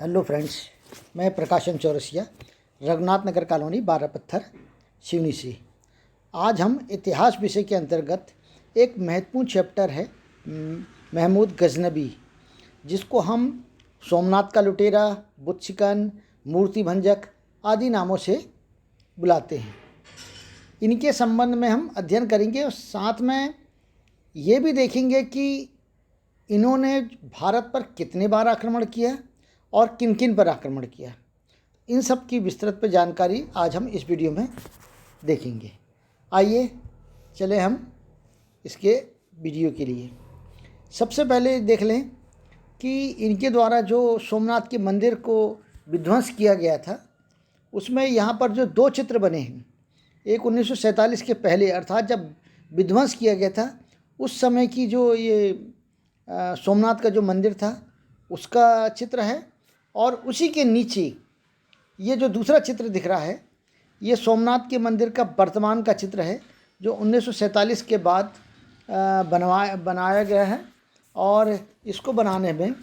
Hello friends, मैं प्रकाशन Chaurasia, Raghunath Nagar colony, 12 पत्थर, सिवनी से। आज हम इतिहास विषय के अंतर्गत एक महत्वपूर्ण चैप्टर है महमूद गजनबी, जिसको हम सोमनाथ का लुटेरा, बुत शिकन, मूर्ति भंजक आदि नामों से बुलाते हैं। इनके संबंध में हम अध्ययन करेंगे और साथ में ये भी देखेंगे कि इन्होंने भारत पर कितने बार आक्रमण किया और किन किन पर आक्रमण किया। इन सब की विस्तृत पर जानकारी आज हम इस वीडियो में देखेंगे। आइए चले हम इसके वीडियो के लिए। सबसे पहले देख लें कि इनके द्वारा जो सोमनाथ के मंदिर को विध्वंस किया गया था, उसमें यहाँ पर जो दो चित्र बने हैं, एक 1947 के पहले अर्थात जब विध्वंस किया गया था उस समय की जो ये सोमनाथ का जो मंदिर था उसका चित्र है, और उसी के नीचे ये जो दूसरा चित्र दिख रहा है ये सोमनाथ के मंदिर का वर्तमान का चित्र है, जो 1947 के बाद बनाया गया है। और इसको बनाने में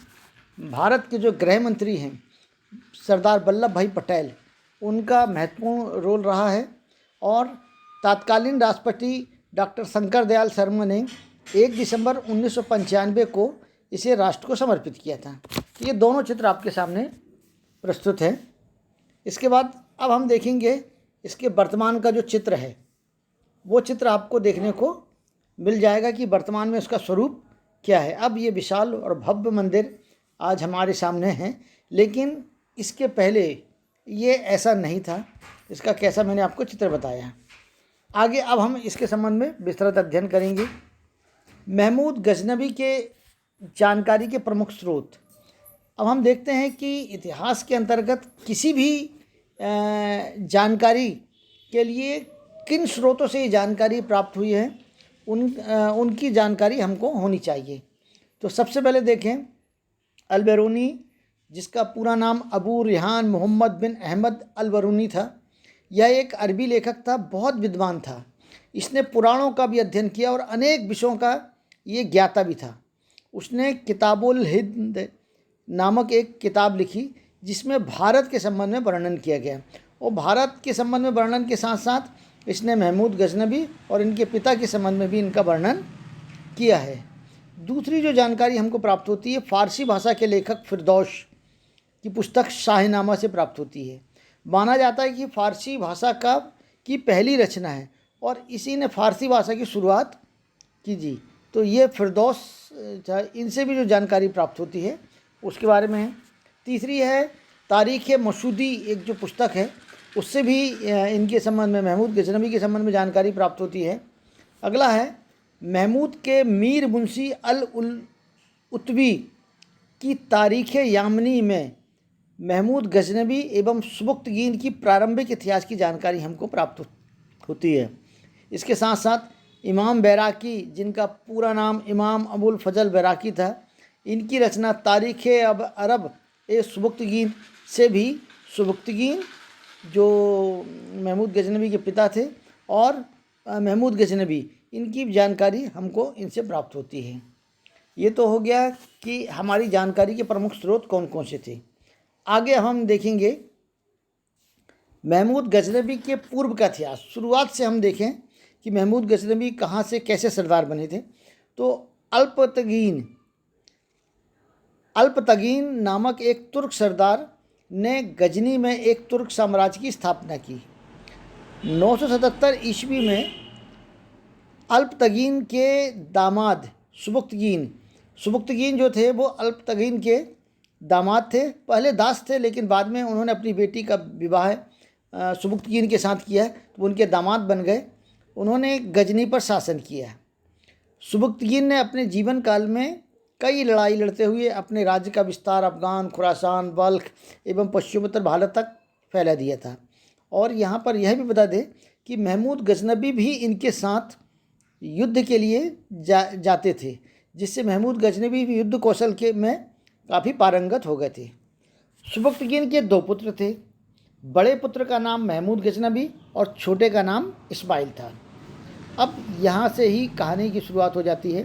भारत के जो गृह मंत्री हैं सरदार वल्लभ भाई पटेल, उनका महत्वपूर्ण रोल रहा है। और तत्कालीन राष्ट्रपति डॉक्टर शंकर दयाल शर्मा ने 1 दिसंबर 1995 को इसे राष्ट्र को समर्पित किया था। ये दोनों चित्र आपके सामने प्रस्तुत हैं। इसके बाद अब हम देखेंगे इसके वर्तमान का जो चित्र है, वो चित्र आपको देखने को मिल जाएगा कि वर्तमान में उसका स्वरूप क्या है। अब ये विशाल और भव्य मंदिर आज हमारे सामने हैं, लेकिन इसके पहले ये ऐसा नहीं था। इसका कैसा मैंने आपको चित्र बताया। आगे अब हम इसके संबंध में विस्तृत अध्ययन करेंगे। महमूद गजनबी के जानकारी के प्रमुख स्रोत। अब हम देखते हैं कि इतिहास के अंतर्गत किसी भी जानकारी के लिए किन स्रोतों से ये जानकारी प्राप्त हुई है, उनकी जानकारी हमको होनी चाहिए। तो सबसे पहले देखें अल-बिरूनी, जिसका पूरा नाम अबू रिहान मोहम्मद बिन अहमद अल-बिरूनी था। यह एक अरबी लेखक था, बहुत विद्वान था। इसने पुराणों का भी अध्ययन किया और अनेक विषयों का ये ज्ञाता भी था। उसने किताबुल हिंद नामक एक किताब लिखी, जिसमें भारत के संबंध में वर्णन किया गया। और भारत के संबंध में वर्णन के साथ साथ इसने महमूद गजनबी और इनके पिता के संबंध में भी इनका वर्णन किया है। दूसरी जो जानकारी हमको प्राप्त होती है, फ़ारसी भाषा के लेखक फिरदौस की पुस्तक शाहनामा से प्राप्त होती है। माना जाता है कि फ़ारसी भाषा की पहली रचना है और इसी ने फ़ारसी भाषा की शुरुआत की जी। तो ये फिरदौस, इनसे भी जो जानकारी प्राप्त होती है उसके बारे में है। तीसरी है तारीख़ मसूदी, एक जो पुस्तक है, उससे भी इनके संबंध में, महमूद गजनबी के संबंध में जानकारी प्राप्त होती है। अगला है महमूद के मीर मुंशी अल उत्वी की तारीख़ यामनी में महमूद गजनबी एवं सुबुक्तगीन की प्रारंभिक इतिहास की जानकारी हमको प्राप्त होती है। इसके साथ साथ इमाम बैराकी, जिनका पूरा नाम इमाम अबुल फजल बैराकी था, इनकी रचना तारीख़ अब अरब ए सुबुक्तगीन से भी, सुबुक्तगीन जो महमूद गजनबी के पिता थे और महमूद गजनबी, इनकी जानकारी हमको इनसे प्राप्त होती है। ये तो हो गया कि हमारी जानकारी के प्रमुख स्रोत कौन कौन से थे। आगे हम देखेंगे महमूद गजनबी के पूर्व का इतिहास। शुरुआत से हम देखें कि महमूद गजनबी कहाँ से कैसे सरदार बने थे। तो अल्पतगीन नामक एक तुर्क सरदार ने गजनी में एक तुर्क साम्राज्य की स्थापना की। 977 ईस्वी में अल्पतगीन के दामाद सुबुक्तगीन जो थे वो अल्पतगीन के दामाद थे। पहले दास थे, लेकिन बाद में उन्होंने अपनी बेटी का विवाह सुबुक्तगीन के साथ किया, तो उनके दामाद बन गए। उन्होंने गजनी पर शासन किया। सुबुक्तगीन ने अपने जीवन काल में कई लड़ाई लड़ते हुए अपने राज्य का विस्तार अफ़गान, खुरासान, बल्ख एवं पश्चिमोत्तर भारत तक फैला दिया था। और यहाँ पर यह भी बता दें कि महमूद गजनबी भी इनके साथ युद्ध के लिए जाते थे, जिससे महमूद गजनबी भी युद्ध कौशल में काफ़ी पारंगत हो गए थे। सुबुक्तगीन के 2 पुत्र थे। बड़े पुत्र का नाम महमूद गजनबी और छोटे का नाम इस्माइल था। अब यहाँ से ही कहानी की शुरुआत हो जाती है।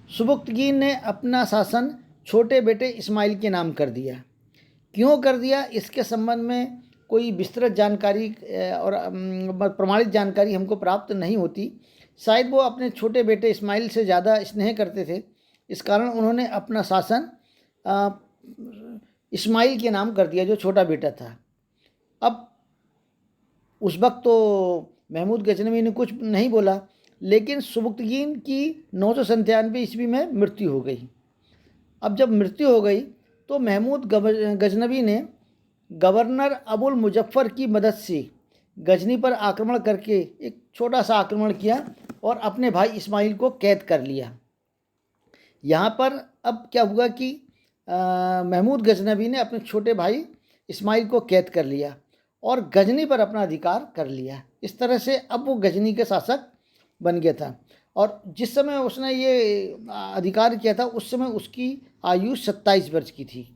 सुबुक्तगीन ने अपना शासन छोटे बेटे इस्माइल के नाम कर दिया। क्यों कर दिया, इसके संबंध में कोई विस्तृत जानकारी और प्रमाणित जानकारी हमको प्राप्त नहीं होती। शायद वो अपने छोटे बेटे इस्माइल से ज़्यादा स्नेह करते थे, इस कारण उन्होंने अपना शासन इस्माइल के नाम कर दिया, जो छोटा बेटा था। अब उस वक्त तो महमूद गजनवी ने कुछ नहीं बोला, लेकिन सुबुक्तगीन की 997 ईस्वी में मृत्यु हो गई। अब जब मृत्यु हो गई तो महमूद गजनवी ने गवर्नर अबुल मुजफ्फर की मदद से गजनी पर आक्रमण करके एक छोटा सा आक्रमण किया और अपने भाई इस्माइल को कैद कर लिया। यहाँ पर अब क्या हुआ कि महमूद गजनवी ने अपने छोटे भाई इस्माइल को कैद कर लिया और गजनी पर अपना अधिकार कर लिया। इस तरह से अब वो गजनी के शासक बन गया था। और जिस समय उसने ये अधिकार किया था उस समय उसकी आयु 27 वर्ष की थी।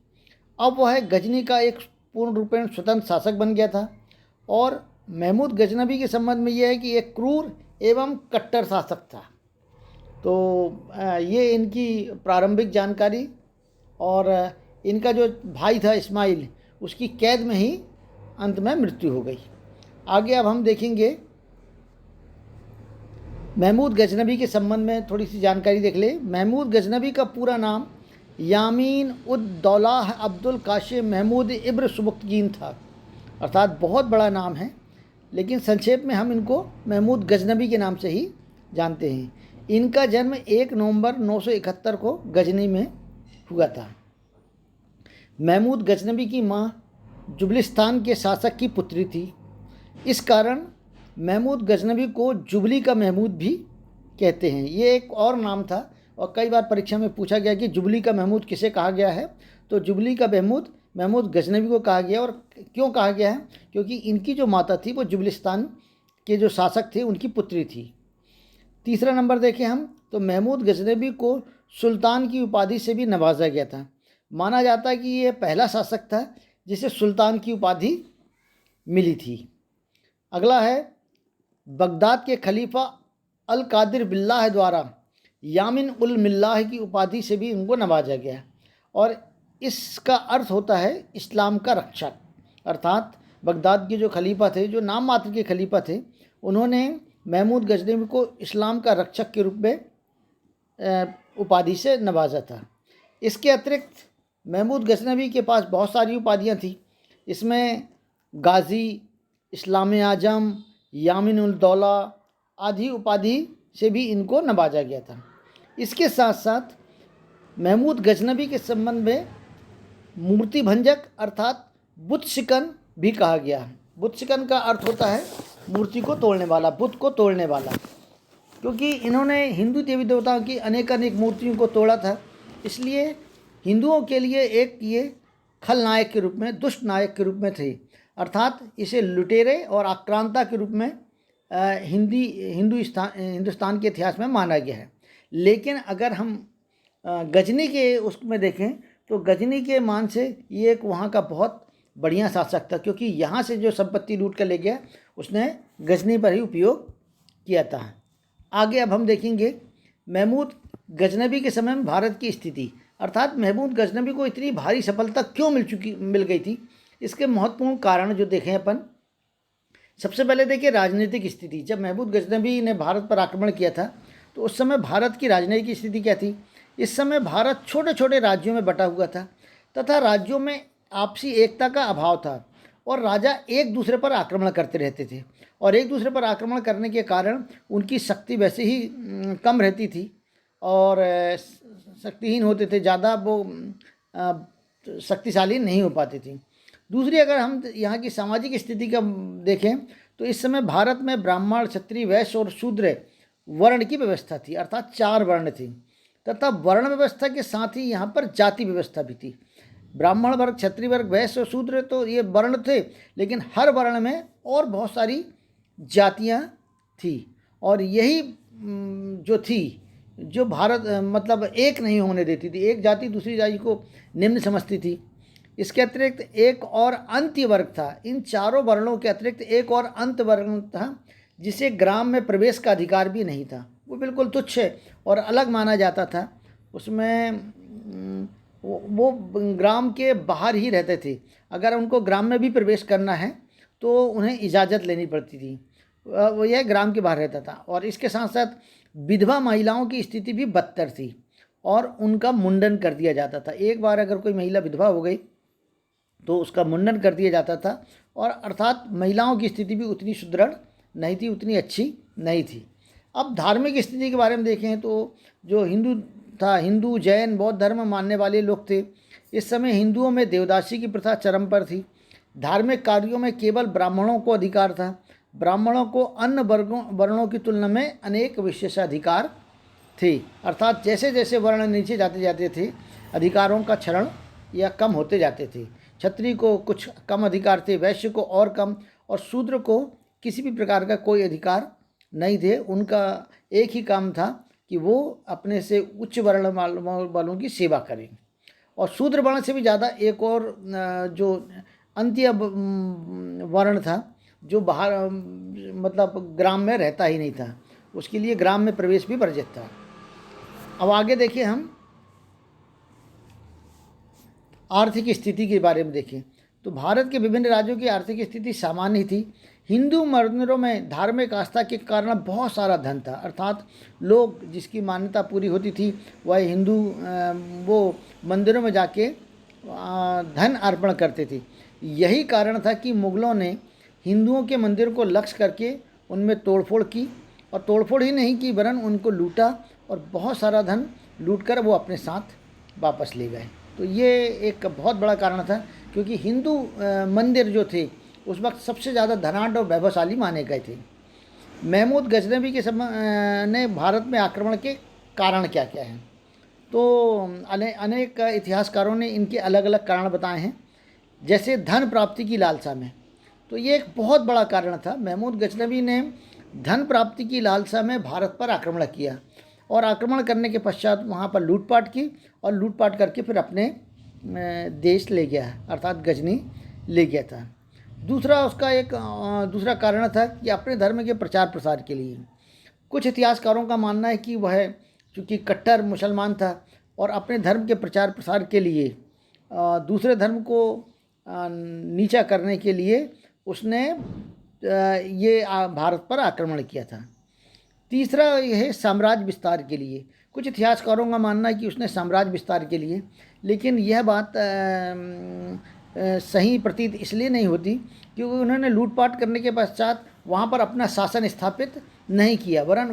अब वह गजनी का एक पूर्ण रूपेण स्वतंत्र शासक बन गया था। और महमूद गजनवी के संबंध में यह है कि एक क्रूर एवं कट्टर शासक था। तो ये इनकी प्रारंभिक जानकारी। और इनका जो भाई था इस्माइल, उसकी कैद में ही अंत में मृत्यु हो गई। आगे अब हम देखेंगे महमूद गजनवी के संबंध में थोड़ी सी जानकारी देख ले। महमूद गजनवी का पूरा नाम यामीन उद दौलाह अब्दुल काशिम महमूद इब्न सुबुक्तगीन था, अर्थात बहुत बड़ा नाम है, लेकिन संक्षेप में हम इनको महमूद गजनवी के नाम से ही जानते हैं। इनका जन्म 1 नवंबर 971 को गजनी में हुआ था। महमूद गजनवी की माँ जुबलिस्तान के शासक की पुत्री थी। इस कारण महमूद गजनवी को जुबली का महमूद भी कहते हैं। ये एक और नाम था और कई बार परीक्षा में पूछा गया कि जुबली का महमूद किसे कहा गया है, तो जुबली का महमूद महमूद गजनवी को कहा गया। और क्यों कहा गया है, क्योंकि इनकी जो माता थी वो जुबलिस्तान के जो शासक थे उनकी पुत्री थी। तीसरा नंबर देखें हम तो महमूद गजनवी को सुल्तान की उपाधि से भी नवाजा गया था। माना जाता है कि ये पहला शासक था जिसे सुल्तान की उपाधि मिली थी। अगला है बगदाद के खलीफा अल कादिर बिल्लाह द्वारा यामिन उल मिल्लाह की उपाधि से भी उनको नवाजा गया। और इसका अर्थ होता है इस्लाम का रक्षक। अर्थात बगदाद के जो खलीफा थे, जो नाम मात्र के खलीफा थे, उन्होंने महमूद गजनवी को इस्लाम का रक्षक के रूप में उपाधि से नवाजा था। इसके अतिरिक्त महमूद गजनवी के पास बहुत सारी उपाधियाँ थी। इसमें गाजी, इस्लाम आजम, यामिन उल दौला आदि उपाधि से भी इनको नवाजा गया था। इसके साथ साथ महमूद गजनवी के संबंध में मूर्ति भंजक अर्थात बुत शिकन भी कहा गया है। बुत शिकन का अर्थ होता है मूर्ति को तोड़ने वाला, बुत को तोड़ने वाला, क्योंकि इन्होंने हिंदू देवी देवताओं की अनेक मूर्तियों को तोड़ा था। इसलिए हिंदुओं के लिए एक ये खलनायक के रूप में, दुष्ट नायक के रूप में थे। अर्थात इसे लुटेरे और आक्रांता के रूप में हिंदुस्तान के इतिहास में माना गया है। लेकिन अगर हम गजनी के उसमें देखें तो गजनी के मान से ये एक वहाँ का बहुत बढ़िया शासक था, क्योंकि यहाँ से जो संपत्ति लूट कर ले गया उसने गजनी पर ही उपयोग किया था। आगे अब हम देखेंगे महमूद गजनवी के समय में भारत की स्थिति। अर्थात महमूद गजनवी को इतनी भारी सफलता क्यों मिल गई थी, इसके महत्वपूर्ण कारण जो देखें अपन। सबसे पहले देखिए राजनीतिक स्थिति। जब महमूद गजनवी ने भारत पर आक्रमण किया था तो उस समय भारत की राजनीतिक स्थिति क्या थी। इस समय भारत छोटे छोटे राज्यों में बटा हुआ था तथा राज्यों में आपसी एकता का अभाव था और राजा एक दूसरे पर आक्रमण करते रहते थे। और एक दूसरे पर आक्रमण करने के कारण उनकी शक्ति वैसे ही कम रहती थी और शक्तिहीन होते थे, ज़्यादा वो शक्तिशाली नहीं हो पाती थी। दूसरी, अगर हम यहाँ की सामाजिक स्थिति का देखें तो इस समय भारत में ब्राह्मण, क्षत्रिय, वैश्य और शूद्र वर्ण की व्यवस्था थी, अर्थात 4 वर्ण थी। तथा वर्ण व्यवस्था के साथ ही यहाँ पर जाति व्यवस्था भी थी। ब्राह्मण वर्ग, क्षत्रिय वर्ग, वैश्य और शूद्र तो ये वर्ण थे, लेकिन हर वर्ण में और बहुत सारी जातियाँ थी। और यही जो थी, जो भारत मतलब एक नहीं होने देती थी। एक जाति दूसरी जाति को निम्न समझती थी। इसके अतिरिक्त एक और अंत्य वर्ग था। इन चारों वर्णों के अतिरिक्त एक और अंत वर्ग था जिसे ग्राम में प्रवेश का अधिकार भी नहीं था। वो बिल्कुल तुच्छ और अलग माना जाता था। उसमें वो ग्राम के बाहर ही रहते थे। अगर उनको ग्राम में भी प्रवेश करना है तो उन्हें इजाज़त लेनी पड़ती थी। वो यह ग्राम के बाहर रहता था। और इसके साथ साथ विधवा महिलाओं की स्थिति भी बदतर थी और उनका मुंडन कर दिया जाता था। एक बार अगर कोई महिला विधवा हो गई तो उसका मुंडन कर दिया जाता था। और अर्थात महिलाओं की स्थिति भी उतनी सुदृढ़ नहीं थी, उतनी अच्छी नहीं थी। अब धार्मिक स्थिति के बारे में देखें तो जो हिंदू था, हिंदू जैन बौद्ध धर्म मानने वाले लोग थे। इस समय हिंदुओं में देवदासी की प्रथा चरम पर थी। धार्मिक कार्यों में केवल ब्राह्मणों को अधिकार था। ब्राह्मणों को अन्य वर्णों की तुलना में अनेक विशेषाधिकार थे। अर्थात जैसे जैसे वर्ण नीचे जाते जाते थे, अधिकारों का क्षरण या कम होते जाते थे। क्षत्रिय को कुछ कम अधिकार थे, वैश्य को और कम, और शूद्र को किसी भी प्रकार का कोई अधिकार नहीं थे। उनका एक ही काम था कि वो अपने से उच्च वर्ण वालों की सेवा करें। और शूद्र वर्ण से भी ज़्यादा एक और जो अंत्य वर्ण था, जो बाहर मतलब ग्राम में रहता ही नहीं था, उसके लिए ग्राम में प्रवेश भी वर्जित था। अब आगे देखिए, हम आर्थिक स्थिति के बारे में देखें तो भारत के विभिन्न राज्यों की आर्थिक स्थिति सामान्य थी। हिंदू मंदिरों में धार्मिक आस्था के कारण बहुत सारा धन था। अर्थात लोग जिसकी मान्यता पूरी होती थी वह हिंदू वो मंदिरों में जाके धन अर्पण करते थे। यही कारण था कि मुगलों ने हिंदुओं के मंदिर को लक्ष्य करके उनमें तोड़फोड़ की, और तोड़फोड़ ही नहीं की वरन उनको लूटा और बहुत सारा धन लूटकर वो अपने साथ वापस ले गए। तो ये एक बहुत बड़ा कारण था, क्योंकि हिंदू मंदिर जो थे उस वक्त सबसे ज़्यादा धनाढ़ और वैभवशाली माने गए थे। महमूद गजनबी के ने भारत में आक्रमण के कारण क्या क्या हैं, तो अनेक इतिहासकारों ने इनके अलग अलग कारण बताए हैं। जैसे धन प्राप्ति की लालसा में, तो ये एक बहुत बड़ा कारण था। महमूद गजनबी ने धन प्राप्ति की लालसा में भारत पर आक्रमण किया और आक्रमण करने के पश्चात वहाँ पर लूटपाट की, और लूटपाट करके फिर अपने देश ले गया, अर्थात गजनी ले गया था। दूसरा उसका एक दूसरा कारण था कि अपने धर्म के प्रचार प्रसार के लिए। कुछ इतिहासकारों का मानना है कि वह चूँकि कट्टर मुसलमान था और अपने धर्म के प्रचार प्रसार के लिए दूसरे धर्म को नीचा करने के लिए उसने ये भारत पर आक्रमण किया था। तीसरा यह है साम्राज्य विस्तार के लिए। कुछ इतिहासकारों का मानना है कि उसने साम्राज्य विस्तार के लिए, लेकिन यह बात सही प्रतीत इसलिए नहीं होती क्योंकि उन्होंने लूटपाट करने के पश्चात वहाँ पर अपना शासन स्थापित नहीं किया, वरन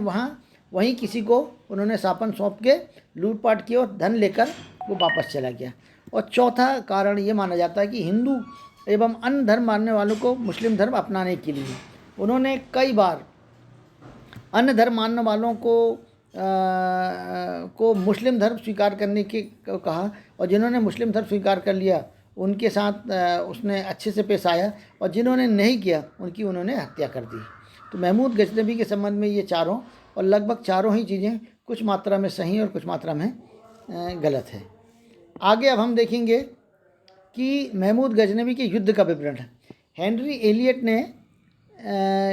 वहीं किसी को उन्होंने शासन सौंप के लूटपाट की और धन लेकर वो वापस चला गया। और चौथा कारण ये माना जाता है कि हिंदू एवं अन्य धर्म मानने वालों को मुस्लिम धर्म अपनाने के लिए उन्होंने कई बार अन्य धर्म मानने वालों को मुस्लिम धर्म स्वीकार करने के कहा, और जिन्होंने मुस्लिम धर्म स्वीकार कर लिया उनके साथ उसने अच्छे से पेश आया, और जिन्होंने नहीं किया उनकी उन्होंने हत्या कर दी। तो महमूद गजनबी के संबंध में ये चारों और लगभग चारों ही चीज़ें कुछ मात्रा में सही और कुछ मात्रा में गलत है। आगे अब हम देखेंगे कि महमूद गजनबी के युद्ध का विवरण। हेनरी एलियट ने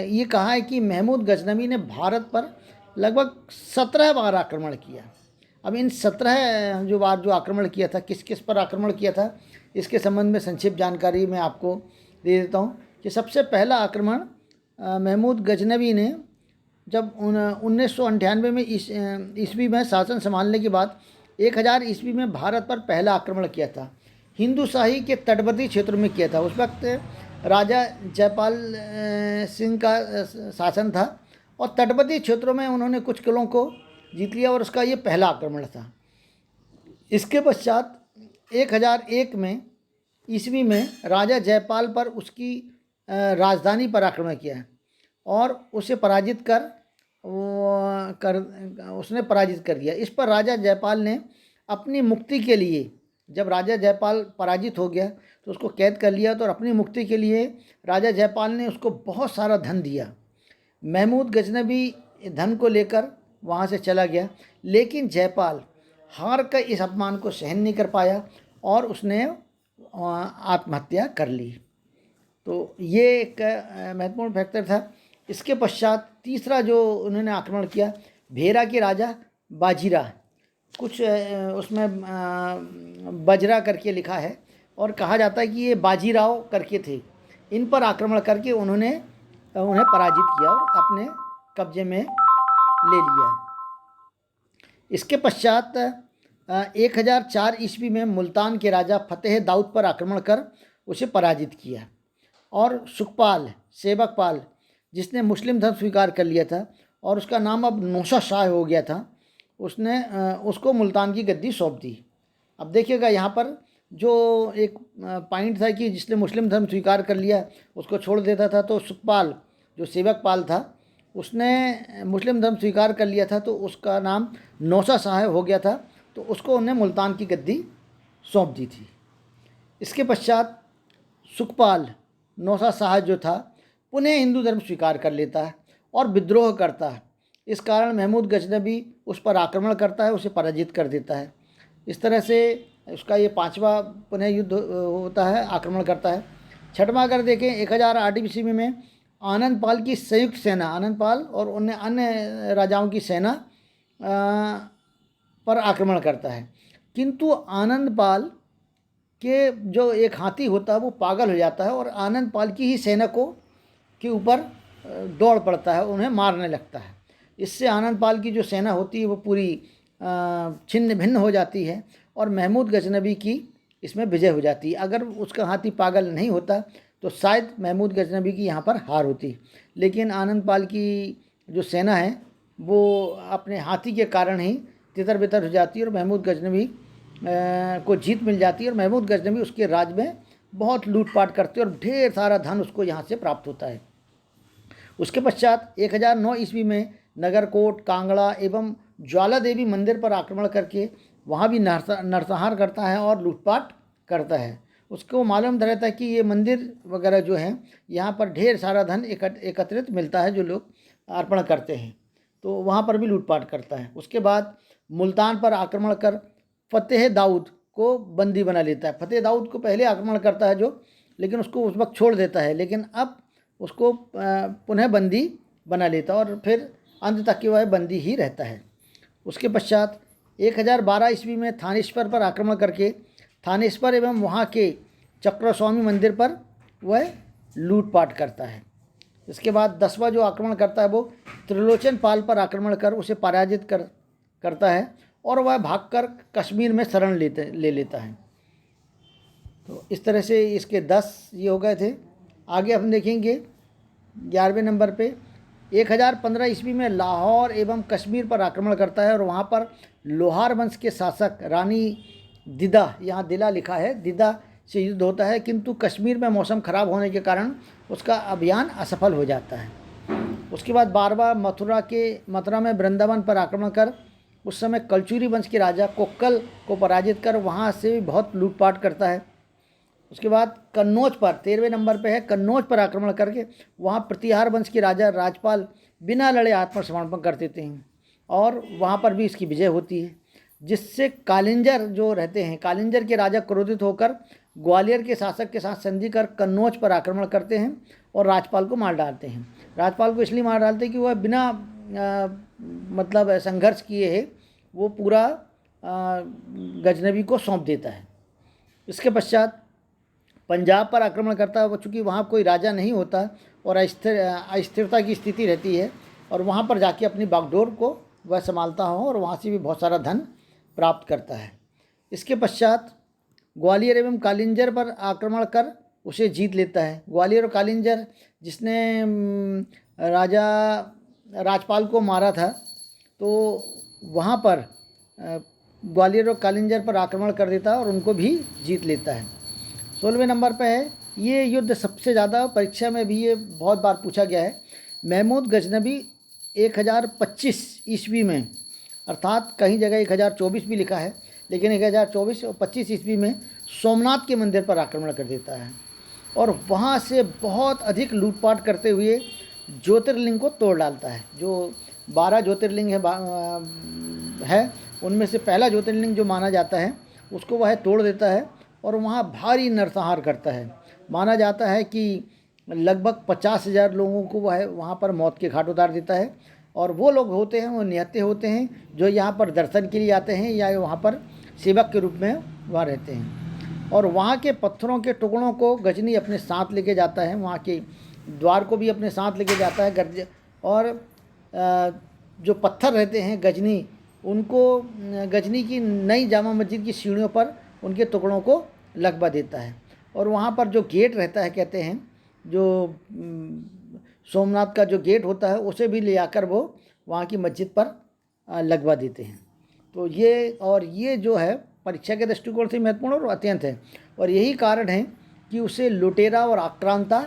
ये कहा है कि महमूद गजनबी ने भारत पर लगभग 17 बार आक्रमण किया। अब इन 17 जो आक्रमण किया था, किस किस पर आक्रमण किया था, इसके संबंध में संक्षिप्त जानकारी मैं आपको दे देता हूँ कि सबसे पहला आक्रमण महमूद गजनबी ने जब 1998 में ईस्वी में शासन संभालने के बाद 1000 ईस्वी में भारत पर पहला आक्रमण किया था। हिंदू शाही के तटवर्ती क्षेत्रों में किया था। उस वक्त राजा जयपाल सिंह का शासन था और तटवर्ती क्षेत्रों में उन्होंने कुछ किलों को जीत लिया और उसका ये पहला आक्रमण था। इसके पश्चात 1001 में ईस्वी में राजा जयपाल पर उसकी राजधानी पर आक्रमण किया और उसे उसने पराजित कर दिया। इस पर राजा जयपाल ने अपनी मुक्ति के लिए, जब राजा जयपाल पराजित हो गया तो उसको कैद कर लिया, तो अपनी मुक्ति के लिए राजा जयपाल ने उसको बहुत सारा धन दिया। महमूद गजनबी धन को लेकर वहाँ से चला गया, लेकिन जयपाल हार कर इस अपमान को सहन नहीं कर पाया और उसने आत्महत्या कर ली। तो ये एक महत्वपूर्ण फैक्टर था। इसके पश्चात तीसरा जो उन्होंने आक्रमण किया, भेरा के राजा बाजीराव, कुछ उसमें बजरा करके लिखा है और कहा जाता है कि ये बाजीराव करके थे। इन पर आक्रमण करके उन्होंने उन्हें पराजित किया और अपने कब्जे में ले लिया। इसके पश्चात 1004 ईस्वी में मुल्तान के राजा फतेह दाऊद पर आक्रमण कर उसे पराजित किया और सुखपाल सेवकपाल, जिसने मुस्लिम धर्म स्वीकार कर लिया था और उसका नाम अब नौशा शाह हो गया था, उसने उसको मुल्तान की गद्दी सौंप दी। अब देखिएगा यहाँ पर जो एक पॉइंट था कि जिसने मुस्लिम धर्म स्वीकार कर लिया उसको छोड़ देता था, तो सुखपाल जो सेवकपाल था उसने मुस्लिम धर्म स्वीकार कर लिया था, तो उसका नाम नौशा शाह हो गया था, तो उसको उन्हें मुल्तान की गद्दी सौंप दी थी। इसके पश्चात सुखपाल नौशा शाह जो था पुनः हिंदू धर्म स्वीकार कर लेता है और विद्रोह करता है। इस कारण महमूद गजनबी उस पर आक्रमण करता है, उसे पराजित कर देता है। इस तरह से उसका ये 5वां पुनः युद्ध होता है, आक्रमण करता है। 6वां अगर देखें 1008 ईस्वी में आनंद पाल की संयुक्त सेना, आनंद पाल और अन्य राजाओं की सेना पर आक्रमण करता है, किंतु आनंद पाल के जो एक हाथी होता है वो पागल हो जाता है और आनंद पाल की ही सेना के ऊपर दौड़ पड़ता है, उन्हें मारने लगता है। इससे आनंद पाल की जो सेना होती है वो पूरी छिन्न भिन्न हो जाती है और महमूद गजनबी की इसमें विजय हो जाती है। अगर उसका हाथी पागल नहीं होता तो शायद महमूद गजनबी की यहाँ पर हार होती, लेकिन आनंद पाल की जो सेना है वो अपने हाथी के कारण ही तितर बितर हो जाती है और महमूद गजनबी को जीत मिल जाती है और महमूद गजनबी उसके राज में बहुत लूटपाट करते हैं और ढेर सारा धन उसको यहाँ से प्राप्त होता है। उसके पश्चात 1009 ईस्वी में नगरकोट, कांगड़ा एवं ज्वाला देवी मंदिर पर आक्रमण करके वहाँ भी नरसंहार करता है और लूटपाट करता है। उसको मालूम रहता है कि ये मंदिर वगैरह जो हैं यहाँ पर ढेर सारा धन एकत्रित मिलता है जो लोग अर्पण करते हैं, तो वहाँ पर भी लूटपाट करता है। उसके बाद मुल्तान पर आक्रमण कर फतेह दाऊद को बंदी बना लेता है। फतेह दाऊद को पहले आक्रमण करता है जो, लेकिन उसको उस वक्त छोड़ देता है, लेकिन अब उसको पुनः बंदी बना लेता है और फिर अंत तक की वह बंदी ही रहता है। उसके पश्चात 1012 ईस्वी में थानेश्वर पर आक्रमण करके थानेश्वर एवं वहाँ के चक्रस्वामी मंदिर पर वह लूटपाट करता है। इसके बाद 10वां जो आक्रमण करता है वो त्रिलोचन पाल पर आक्रमण कर उसे पराजित करता है और वह भागकर कश्मीर में शरण ले लेता है। तो इस तरह से इसके 10 ये हो गए थे। आगे हम देखेंगे 11वें नंबर पे 1015 ईस्वी में लाहौर एवं कश्मीर पर आक्रमण करता है और वहाँ पर लोहार वंश के शासक रानी दिदा, यहाँ दिला लिखा है, दिदा से युद्ध होता है, किंतु कश्मीर में मौसम खराब होने के कारण उसका अभियान असफल हो जाता है। उसके बाद 12वां मथुरा में वृंदावन पर आक्रमण कर उस समय कलचुरी वंश के राजा कोक्कल को पराजित कर वहाँ से भी बहुत लूटपाट करता है। उसके बाद कन्नौज पर 13वें नंबर पे है, कन्नौज पर आक्रमण करके वहाँ प्रतिहार वंश के राजा राजपाल बिना लड़े आत्मसमर्पण कर देते हैं और वहाँ पर भी इसकी विजय होती है, जिससे कालिंजर जो रहते हैं, कालिंजर के राजा क्रोधित होकर ग्वालियर के शासक के साथ संधि कर कन्नौज पर आक्रमण करते हैं और राजपाल को मार डालते हैं। राजपाल को इसलिए मार डालते हैं कि वह बिना मतलब संघर्ष किए है वो पूरा गजनबी को सौंप देता है। इसके पश्चात पंजाब पर आक्रमण करता है, वो चूँकि वहाँ कोई राजा नहीं होता और अस्थिरता की स्थिति रहती है और वहाँ पर जाके अपनी बागडोर को वह संभालता हो और वहाँ से भी बहुत सारा धन प्राप्त करता है। इसके पश्चात ग्वालियर एवं कालिंजर पर आक्रमण कर उसे जीत लेता है। ग्वालियर और कालिंजर जिसने राजा राजपाल को मारा था, तो वहाँ पर ग्वालियर और कालिंजर पर आक्रमण कर देता है और उनको भी जीत लेता है। 16वें नंबर पर है, ये युद्ध सबसे ज़्यादा परीक्षा में भी ये बहुत बार पूछा गया है। महमूद गजनबी 1025 ईस्वी में, अर्थात कहीं जगह 1024 भी लिखा है, लेकिन 1024 और 25 ईस्वी में सोमनाथ के मंदिर पर आक्रमण कर देता है और वहाँ से बहुत अधिक लूटपाट करते हुए ज्योतिर्लिंग को तोड़ डालता है। जो 12 ज्योतिर्लिंग है उनमें से पहला ज्योतिर्लिंग जो माना जाता है उसको वह तोड़ देता है और वहाँ भारी नरसंहार करता है। माना जाता है कि लगभग 50,000 लोगों को वह वहाँ पर मौत के घाट उतार देता है। और वो लोग होते हैं, वो निहत्थे होते हैं जो यहाँ पर दर्शन के लिए आते हैं या वहाँ पर सेवक के रूप में वहाँ रहते हैं। और वहाँ के पत्थरों के टुकड़ों को गजनी अपने साथ लेके जाता है, वहाँ के द्वार को भी अपने साथ लेके जाता है। और जो पत्थर रहते हैं गजनी, उनको गजनी की नई जामा मस्जिद की सीढ़ियों पर उनके टुकड़ों को लगवा देता है। और वहाँ पर जो गेट रहता है, कहते हैं जो सोमनाथ का जो गेट होता है उसे भी ले आकर वो वहाँ की मस्जिद पर लगवा देते हैं। तो ये जो है परीक्षा के दृष्टिकोण से महत्वपूर्ण और अत्यंत है, और यही कारण है कि उसे लुटेरा और आक्रांता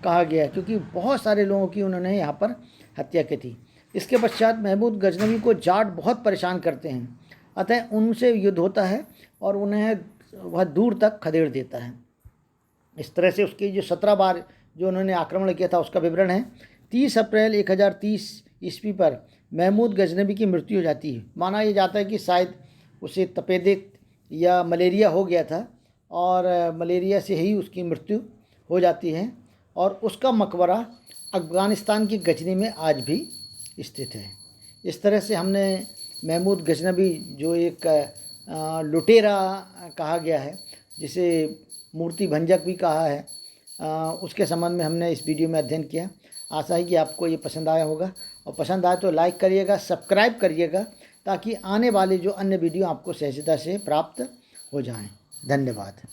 कहा गया, क्योंकि बहुत सारे लोगों की उन्होंने यहाँ पर हत्या की थी। इसके पश्चात महमूद गजनवी को जाट बहुत परेशान करते हैं, अतः उनसे युद्ध होता है और उन्हें वह दूर तक खदेड़ देता है। इस तरह से उसकी जो 17 बार जो उन्होंने आक्रमण किया था उसका विवरण है। 30 अप्रैल 1030 ईस्वी पर महमूद गजनवी की मृत्यु हो जाती है। माना यह जाता है कि शायद उसे तपेदिक या मलेरिया हो गया था और मलेरिया से ही उसकी मृत्यु हो जाती है, और उसका मकबरा अफ़गानिस्तान की गजनी में आज भी स्थित है। इस तरह से हमने महमूद गजनवी जो एक लुटेरा कहा गया है, जिसे मूर्ति भंजक भी कहा है, उसके संबंध में हमने इस वीडियो में अध्ययन किया। आशा है कि आपको ये पसंद आया होगा, और पसंद आए तो लाइक करिएगा, सब्सक्राइब करिएगा, ताकि आने वाले जो अन्य वीडियो आपको सहजता से प्राप्त हो जाएं। धन्यवाद।